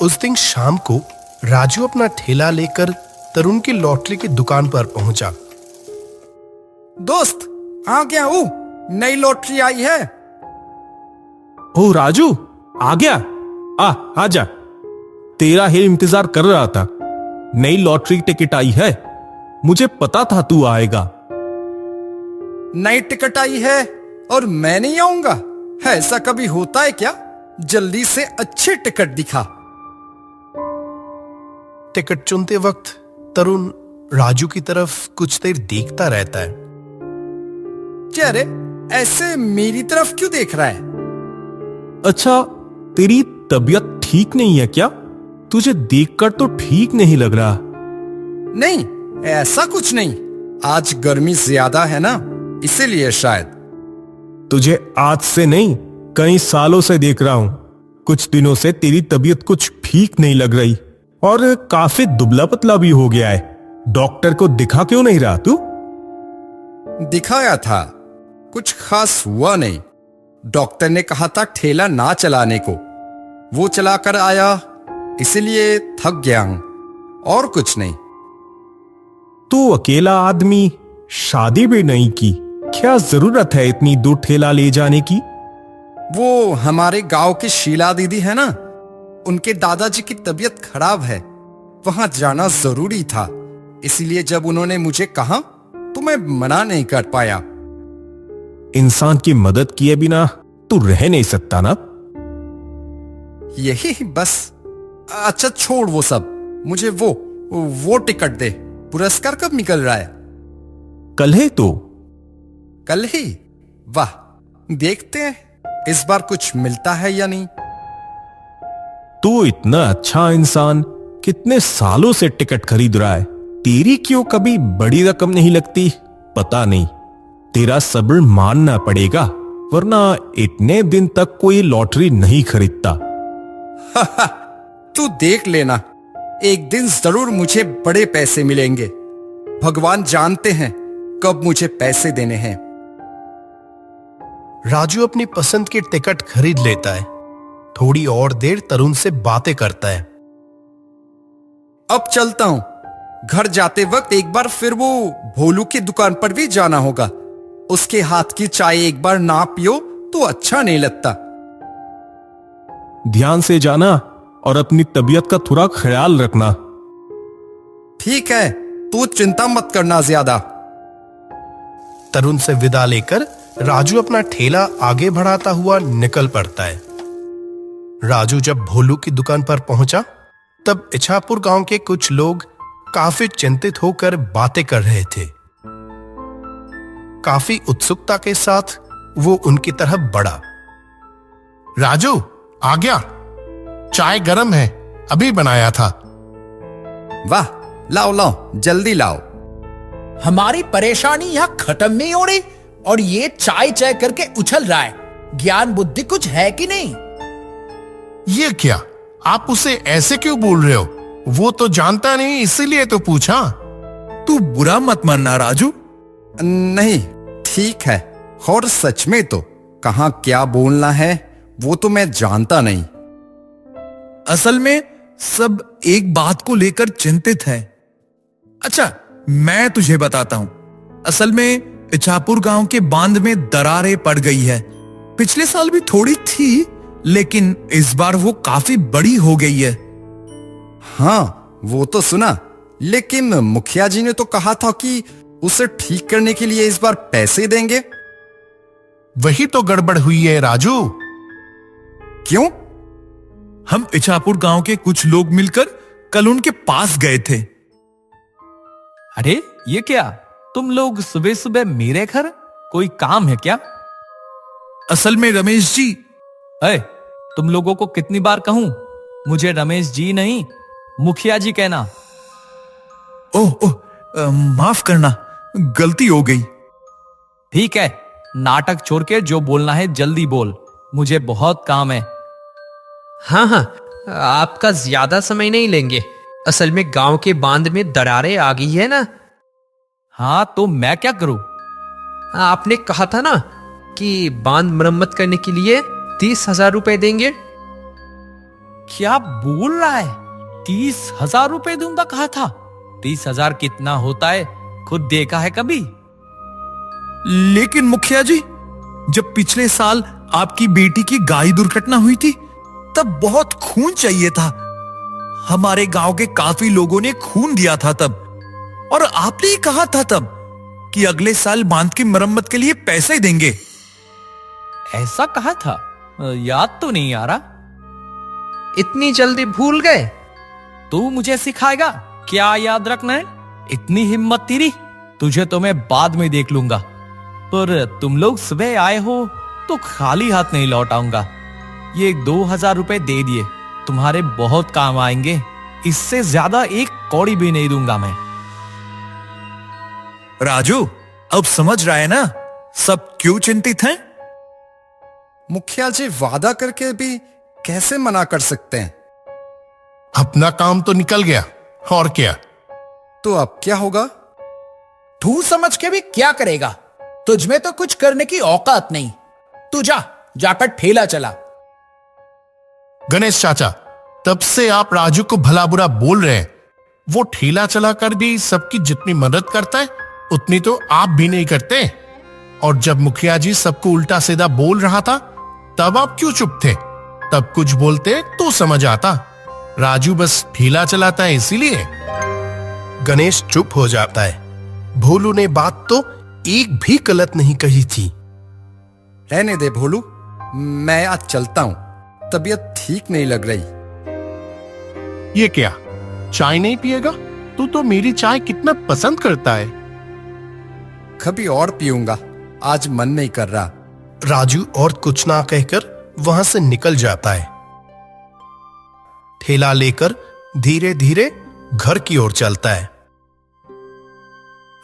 उस दिन शाम को राजू अपना ठेला लेकर तरुण की लॉटरी की दुकान पर पहुंचा। दोस्त, आ गया हूँ, नई लॉटरी आई है। ओ राजू, आ गया। आजा, तेरा ही इंतजार कर रहा था। नई लॉटरी टिकट आई है, मुझे पता था तू आएगा। नई टिकट आई है और मैं नहीं आऊंगा? ऐसा कभी होता है क्या? जल्दी से अच्छी टिकट दिखा। टिकट चुनते वक्त तरुण राजू की तरफ कुछ देर देखता रहता है। क्या रे, ऐसे मेरी तरफ क्यों देख रहा है? अच्छा, तेरी तबीयत ठीक नहीं है क्या? तुझे देखकर तो ठीक नहीं लग रहा। नहीं, ऐसा कुछ नहीं। आज गर्मी ज्यादा है ना, इसीलिए शायद। तुझे आज से नहीं, कई सालों से देख रहा हूं। कुछ दिनों से तेरी तबीयत कुछ ठीक नहीं लग रही और काफी दुबला पतला भी हो गया है। डॉक्टर को दिखा क्यों नहीं रहा तू? दिखाया था, कुछ खास हुआ नहीं। डॉक्टर ने कहा था ठेला ना चलाने को, वो चलाकर आया, इसलिए थक गया हूं, और कुछ नहीं। तू अकेला आदमी, शादी भी नहीं की, क्या जरूरत है इतनी दूर ठेला ले जाने की? वो हमारे गांव की शीला दीदी है ना, उनके दादाजी की तबीयत खराब है, वहां जाना जरूरी था। इसलिए जब उन्होंने मुझे कहा तो मैं मना नहीं कर पाया। इंसान की मदद किए बिना तू रह नहीं सकता ना। यही बस। अच्छा छोड़ वो सब, मुझे वो टिकट दे। पुरस्कार कब निकल रहा है? कल है तो। कल ही? वाह, देखते हैं इस बार कुछ मिलता है या नहीं। तू इतना अच्छा इंसान कितने सालों से टिकट खरीद रहा है, तेरी क्यों कभी बड़ी रकम नहीं लगती? पता नहीं, तेरा सब्र मानना पड़ेगा, वरना इतने दिन तक कोई लॉटरी नहीं खरीदता। तू देख लेना, एक दिन जरूर मुझे बड़े पैसे मिलेंगे। भगवान जानते हैं कब मुझे पैसे देने हैं। राजू अपनी पसंद की टिकट खरीद लेता है। थोड़ी और देर तरुण से बातें करता है। अब चलता हूं। घर जाते वक्त एक बार फिर वो भोलू की दुकान पर भी जाना होगा। उसके हाथ की चाय एक बार ना पियो तो अच्छा नहीं लगता। ध्यान से जाना और अपनी तबीयत का थोड़ा ख्याल रखना। ठीक है, तू चिंता मत करना ज्यादा। तरुण से विदा लेकर राजू अपना ठेला आगे बढ़ाता हुआ निकल पड़ता है। राजू जब भोलू की दुकान पर पहुंचा तब इछापुर गांव के कुछ लोग काफी चिंतित होकर बातें कर रहे थे। काफी उत्सुकता के साथ वो उनकी तरफ बढ़ा। राजू, आ गया, चाय गरम है, अभी बनाया था। वाह, लाओ लाओ, जल्दी लाओ। हमारी परेशानी यहाँ खत्म नहीं हो रही और ये चाय चाय करके उछल रहा है। ज्ञान बुद्धि कुछ है कि नहीं? ये क्या, आप उसे ऐसे क्यों बोल रहे हो? वो तो जानता नहीं, इसीलिए तो पूछा। तू बुरा मत मानना राजू। नहीं, ठीक है, और सच में तो कहां क्या बोलना है वो तो मैं जानता नहीं। असल में सब एक बात को लेकर चिंतित है। अच्छा, मैं तुझे बताता हूं। असल में इछापुर गांव के बांध में दरारें पड़ गई है। पिछले साल भी थोड़ी थी, लेकिन इस बार वो काफी बड़ी हो गई है। हाँ, वो तो सुना, लेकिन मुखिया जी ने तो कहा था कि उसे ठीक करने के लिए इस बार पैसे देंगे। वही तो गड़बड़ हुई है राजू। क्यों? हम इछापुर गांव के कुछ लोग मिलकर कल उनके पास गए थे। अरे ये क्या, तुम लोग सुबह सुबह मेरे घर? कोई काम है क्या? असल में रमेश जी। अरे तुम लोगों को कितनी बार कहूं, मुझे रमेश जी नहीं मुखिया जी कहना। ओह, माफ करना, गलती हो गई। ठीक है, नाटक छोड़ के जो बोलना है जल्दी बोल, मुझे बहुत काम है। हाँ हाँ, आपका ज्यादा समय नहीं लेंगे। असल में गांव के बांध में दरारें आ गई है ना। हाँ तो मैं क्या करूं? आपने कहा था ना कि बांध मरम्मत करने के लिए 30,000 रुपए देंगे। क्या बोल रहा है? 30,000 रुपए दूंगा कहा था। 30,000 कितना होता है खुद देखा है कभी? लेकिन मुखिया जी, जब पिछले साल आपकी बेटी की गाड़ी दुर्घटना हुई थी तब बहुत खून चाहिए था। हमारे गांव के काफी लोगों ने खून दिया था तब, और आपने ही कहा था तब कि अगले साल बांध की मरम्मत के लिए पैसे देंगे। ऐसा कहा था? याद तो नहीं आ रहा। इतनी जल्दी भूल गए? तू मुझे सिखाएगा क्या याद रखना है? इतनी हिम्मत तेरी? तुझे तो मैं बाद में देख लूंगा, पर तुम लोग सुबह आए हो तो खाली हाथ नहीं लौट आऊंगा। ये 2,000 रुपए दे दिए, तुम्हारे बहुत काम आएंगे। इससे ज्यादा एक कौड़ी भी नहीं दूंगा मैं। राजू, अब समझ रहा है ना सब क्यों चिंतित हैं? मुखिया जी वादा करके भी कैसे मना कर सकते हैं? अपना काम तो निकल गया, और क्या। तो अब क्या होगा? तू समझ के भी क्या करेगा? तुझमें तो कुछ करने की औकात नहीं। तू जाकर ठेला चला। गणेश चाचा, तब से आप राजू को भला बुरा बोल रहे हैं। वो ठेला चलाकर भी सबकी जितनी मदद करता है उतनी तो आप भी नहीं करते। और जब मुखिया जी सबको उल्टा सीधा बोल रहा था तब आप क्यों चुप थे? तब कुछ बोलते तो समझ आता। राजू बस ठेला चलाता है इसीलिए। गणेश चुप हो जाता है। भोलू ने बात तो एक भी गलत नहीं कही थी। रहने दे भोलू, मैं आज चलता हूं, तबीयत ठीक नहीं लग रही। ये क्या, चाय नहीं पिएगा? तू तो मेरी चाय कितना पसंद करता है। कभी और पीऊंगा, आज मन नहीं कर रहा। राजू और कुछ ना कहकर वहां से निकल जाता है। ठेला लेकर धीरे धीरे घर की ओर चलता है।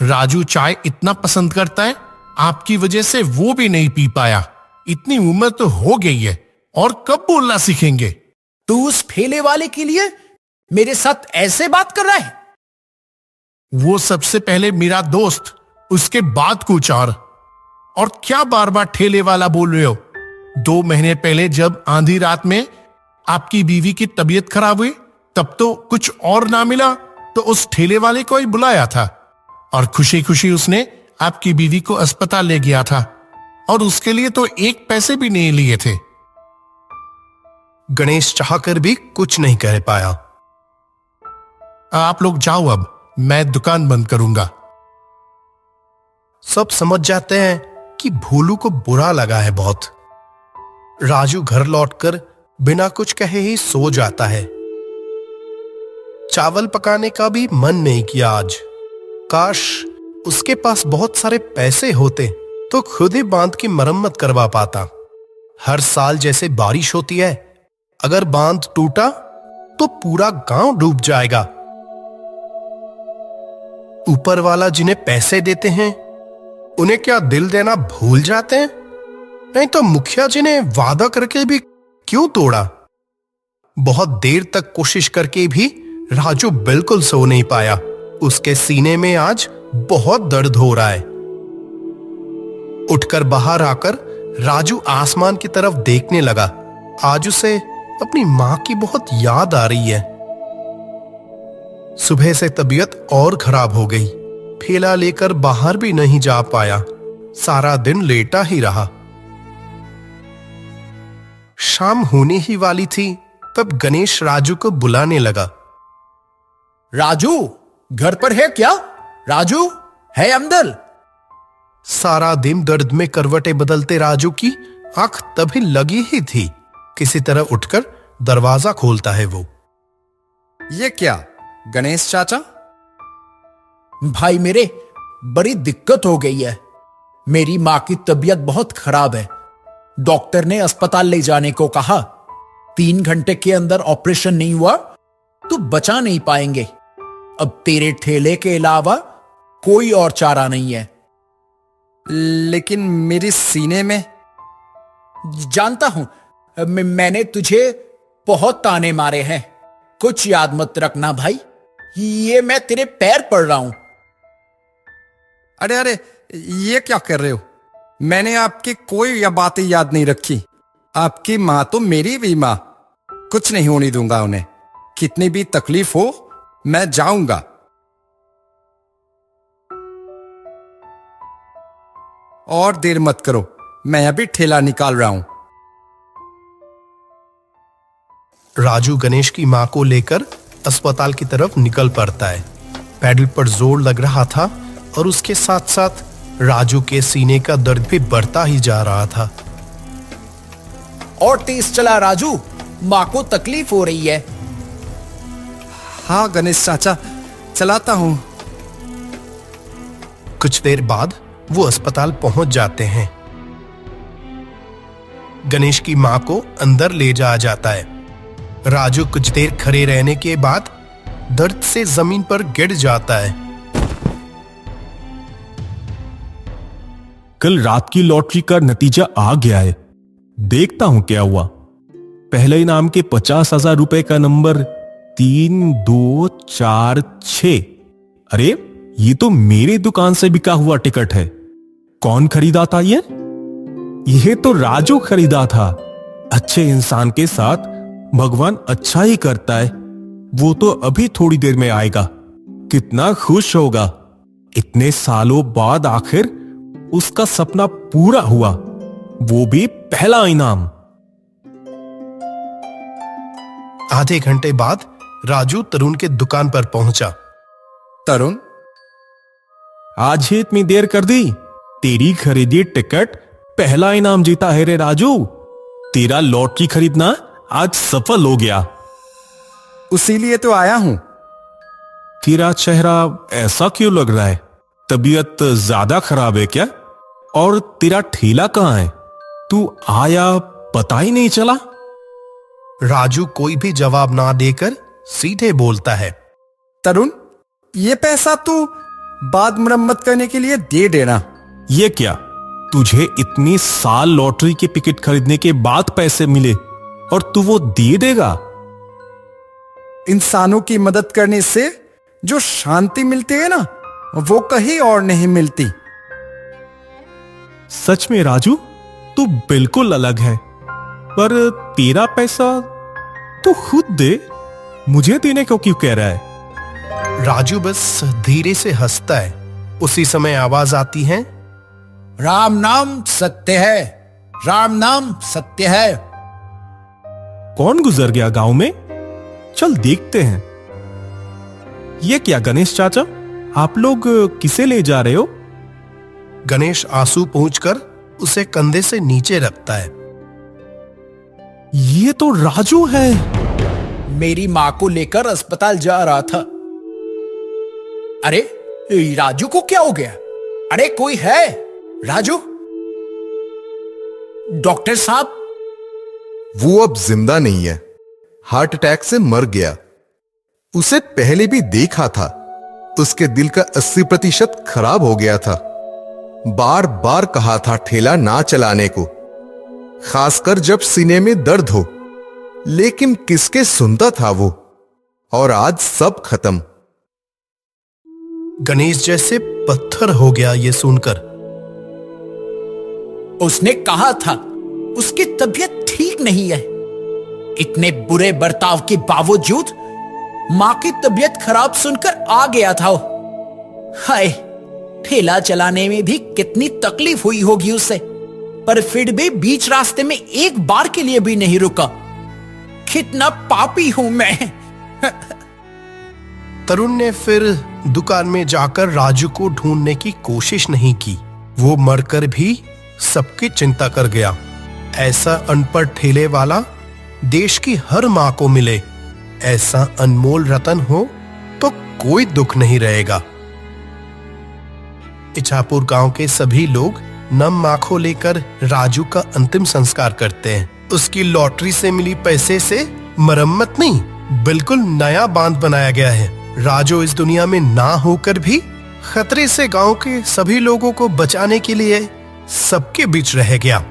राजू चाय इतना पसंद करता है, आपकी वजह से वो भी नहीं पी पाया। इतनी उम्र तो हो गई है, और कब बोलना सीखेंगे? तू उस ठेले वाले के लिए मेरे साथ ऐसे बात कर रहा है? वो सबसे पहले मेरा दोस्त, उसके बाद कुछ और क्या बार बार ठेले वाला बोल रहे हो? 2 महीने पहले जब आंधी रात में आपकी बीवी की तबीयत खराब हुई तब तो कुछ और ना मिला तो उस ठेले वाले को ही बुलाया था, और खुशी खुशी उसने आपकी बीवी को अस्पताल ले गया था, और उसके लिए तो 1 पैसे भी नहीं लिए थे। गणेश चाहकर भी कुछ नहीं कह पाया। आप लोग जाओ, अब मैं दुकान बंद करूंगा। सब समझ जाते हैं कि भोलू को बुरा लगा है बहुत। राजू घर लौटकर बिना कुछ कहे ही सो जाता है। चावल पकाने का भी मन नहीं किया आज। काश उसके पास बहुत सारे पैसे होते तो खुद ही बांध की मरम्मत करवा पाता। हर साल जैसे बारिश होती है, अगर बांध टूटा तो पूरा गांव डूब जाएगा। ऊपर वाला जिन्हें पैसे देते हैं उन्हें क्या दिल देना भूल जाते हैं? नहीं तो मुखिया जी ने वादा करके भी क्यों तोड़ा? बहुत देर तक कोशिश करके भी राजू बिल्कुल सो नहीं पाया। उसके सीने में आज बहुत दर्द हो रहा है। उठकर बाहर आकर राजू आसमान की तरफ देखने लगा। आज उसे अपनी मां की बहुत याद आ रही है। सुबह से तबीयत और खराब हो गई। ठेला लेकर बाहर भी नहीं जा पाया। सारा दिन लेटा ही रहा। शाम होने ही वाली थी तब गणेश राजू को बुलाने लगा। राजू, घर पर है क्या? राजू है अंदर? सारा दिन दर्द में करवटें बदलते राजू की आंख तभी लगी ही थी। किसी तरह उठकर दरवाजा खोलता है वो। ये क्या गणेश चाचा? भाई मेरे, बड़ी दिक्कत हो गई है। मेरी मां की तबीयत बहुत खराब है। डॉक्टर ने अस्पताल ले जाने को कहा। 3 घंटे के अंदर ऑपरेशन नहीं हुआ तो बचा नहीं पाएंगे। अब तेरे ठेले के अलावा कोई और चारा नहीं है। लेकिन मेरे सीने में। जानता हूं, मैंने तुझे बहुत ताने मारे हैं। कुछ याद मत रखना भाई, ये मैं तेरे पैर पड़ रहा हूं। अरे अरे, ये क्या कर रहे हो? मैंने आपकी कोई बातें याद नहीं रखी। आपकी माँ तो मेरी भी माँ। कुछ नहीं होने दूंगा उन्हें। कितनी भी तकलीफ हो, मैं जाऊंगा। और देर मत करो, मैं अभी ठेला निकाल रहा हूं। राजू गणेश की मां को लेकर अस्पताल की तरफ निकल पड़ता है। पैडल पर जोर लग रहा था और उसके साथ साथ राजू के सीने का दर्द भी बढ़ता ही जा रहा था। और तेज चला राजू, मां को तकलीफ हो रही है। हाँ गणेश चाचा, चलाता हूं। कुछ देर बाद वो अस्पताल पहुंच जाते हैं। गणेश की मां को अंदर ले जाया जाता है। राजू कुछ देर खड़े रहने के बाद दर्द से जमीन पर गिर जाता है। कल रात की लॉटरी का नतीजा आ गया है। देखता हूं क्या हुआ। पहले इनाम के 50,000 रुपए का नंबर 3246। अरे ये तो मेरे दुकान से बिका हुआ टिकट है। कौन खरीदा था ये तो राजू खरीदा था। अच्छे इंसान के साथ भगवान अच्छा ही करता है। वो तो अभी थोड़ी देर में आएगा। कितना खुश होगा। इतने सालों बाद आखिर उसका सपना पूरा हुआ, वो भी पहला इनाम। आधे घंटे बाद राजू तरुण के दुकान पर पहुंचा। तरुण, आज ही इतनी देर कर दी। तेरी खरीदी टिकट पहला इनाम जीता है रे राजू। तेरा लॉटरी खरीदना आज सफल हो गया। उसीलिए तो आया हूं। तेरा चेहरा ऐसा क्यों लग रहा है? तबीयत ज्यादा खराब है क्या? और तेरा ठेला कहां है? तू आया पता ही नहीं चला। राजू कोई भी जवाब ना देकर सीधे बोलता है। तरुण, ये पैसा तू बाद मरम्मत करने के लिए दे देना। ये क्या, तुझे इतनी साल लॉटरी के टिकट खरीदने के बाद पैसे मिले और तू वो दे देगा? इंसानों की मदद करने से जो शांति मिलती है ना, वो कहीं और नहीं मिलती। सच में राजू, तू बिल्कुल अलग है। पर तेरा पैसा तू खुद दे, मुझे देने को क्यों कह रहा है? राजू बस धीरे से हंसता है। उसी समय आवाज आती है, राम नाम सत्य है, राम नाम सत्य है। कौन गुजर गया गांव में? चल देखते हैं। ये क्या गणेश चाचा, आप लोग किसे ले जा रहे हो? गणेश आंसू पहुंचकर उसे कंधे से नीचे रखता है। ये तो राजू है। मेरी मां को लेकर अस्पताल जा रहा था। अरे राजू को क्या हो गया? अरे कोई है? राजू, डॉक्टर साहब। वो अब जिंदा नहीं है, हार्ट अटैक से मर गया। उसे पहले भी देखा था। उसके दिल का 80% खराब हो गया था। बार बार कहा था ठेला ना चलाने को, खासकर जब सीने में दर्द हो। लेकिन किसके सुनता था वो। और आज सब खत्म। गणेश जैसे पत्थर हो गया ये सुनकर। उसने कहा था उसकी तबीयत ठीक नहीं है। इतने बुरे बर्ताव के बावजूद मां की तबीयत खराब सुनकर आ गया था। हाय, ठेला चलाने में भी कितनी तकलीफ हुई होगी उसे, पर फिर भी बीच रास्ते में एक बार के लिए भी नहीं रुका। कितना पापी हूं मैं। तरुण ने फिर दुकान में जाकर राजू को ढूंढने की कोशिश नहीं की। वो मरकर भी सबकी चिंता कर गया। ऐसा अनपढ़ ठेले वाला देश की हर मां को मिले, ऐसा अनमोल रतन हो तो कोई दुख नहीं रहेगा। इछापुर गांव के सभी लोग नम आंखों लेकर राजू का अंतिम संस्कार करते हैं। उसकी लॉटरी से मिली पैसे से मरम्मत नहीं, बिल्कुल नया बांध बनाया गया है। राजू इस दुनिया में ना होकर भी खतरे से गांव के सभी लोगों को बचाने के लिए सबके बीच रह गया।